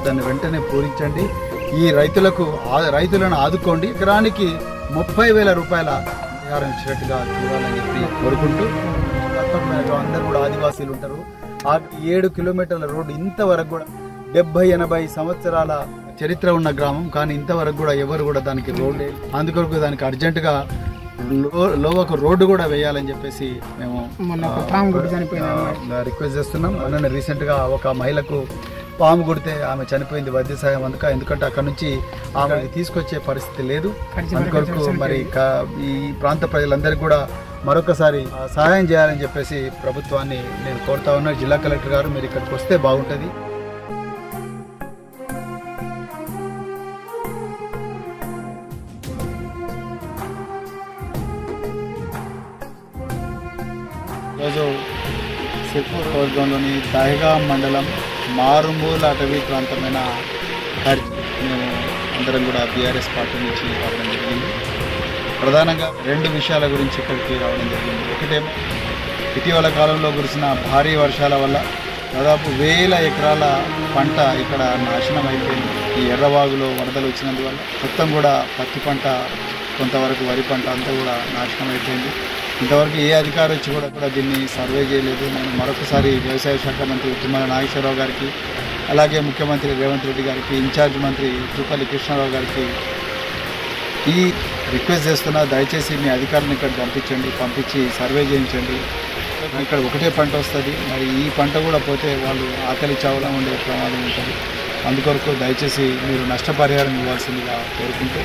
దాన్ని వెంటనే పూరించండి. ఈ రైతులను ఆదుకోండి. ఎకరానికి 30,000 రూపాయల పరిహారం ఇచ్చినట్టుగా చూడాలని చెప్పి కోరుకుంటూ, అందరూ కూడా ఆదివాసీలు ఉంటారు. ఆ 7 కిలోమీటర్ల రోడ్డు ఇంతవరకు కూడా 70-80 సంవత్సరాల చరిత్ర ఉన్న గ్రామం, కానీ ఇంతవరకు కూడా ఎవరు కూడా దానికి రోడ్డు, అందుకొరకు దానికి అర్జెంటుగా లోవకు రోడ్డు కూడా వేయాలని చెప్పేసి మేము రిక్వెస్ట్ చేస్తున్నాం. అలానే రీసెంట్గా ఒక మహిళకు పాము కొడితే ఆమె చనిపోయింది వైద్య సహాయం అందుక, ఎందుకంటే అక్కడ నుంచి ఆమెకి తీసుకొచ్చే పరిస్థితి లేదు. అందుకొరకు మరి ఈ ప్రాంత ప్రజలందరికీ కూడా మరొకసారి సహాయం చేయాలని చెప్పేసి ప్రభుత్వాన్ని నేను కోరుతా ఉన్నా. జిల్లా కలెక్టర్ గారు మీరు ఇక్కడికి వస్తే బాగుంటుంది. ఈరోజు సిర్పూర్ నియోజకవర్గంలోని దహేగాం మండలం మారుమూల అటవీ ప్రాంతమైన మేము అందరం కూడా బీఆర్ఎస్ పార్టీ నుంచి రావడం జరిగింది. ప్రధానంగా 2 విషయాల గురించి ఇక్కడికి రావడం జరిగింది. ఒకటేమో ఇటీవల కాలంలో కురిసిన భారీ వర్షాల వల్ల దాదాపు 1000 ఎకరాల పంట ఇక్కడ నాశనం అయిపోయింది. ఈ ఎర్రవాగులో వరదలు వచ్చినందువల్ల మొత్తం కూడా పత్తి పంట, కొంతవరకు వరి పంట అంతా కూడా నాశనం అయిపోయింది. ఇంతవరకు ఏ అధికారి వచ్చి కూడా దీన్ని సర్వే చేయలేదు. నేను మరొకసారి వ్యవసాయ శాఖ మంత్రి తుమ్మల నాగేశ్వరరావు గారికి, అలాగే ముఖ్యమంత్రి రేవంత్ రెడ్డి గారికి, ఇన్ఛార్జ్ మంత్రి జూపల్లి కృష్ణారావు గారికి ఈ రిక్వెస్ట్ చేస్తున్నా, దయచేసి మీ అధికారులను ఇక్కడ పంపించి సర్వే చేయించండి. ఇక్కడ ఒకటే పంట వస్తుంది, మరి ఈ పంట కూడా పోతే వాళ్ళు ఆకలి చావడం ఉండే ప్రమాదం ఉంటుంది. అందుకొరకు దయచేసి మీరు నష్టపరిహారం ఇవ్వాల్సిందిగా కోరుకుంటూ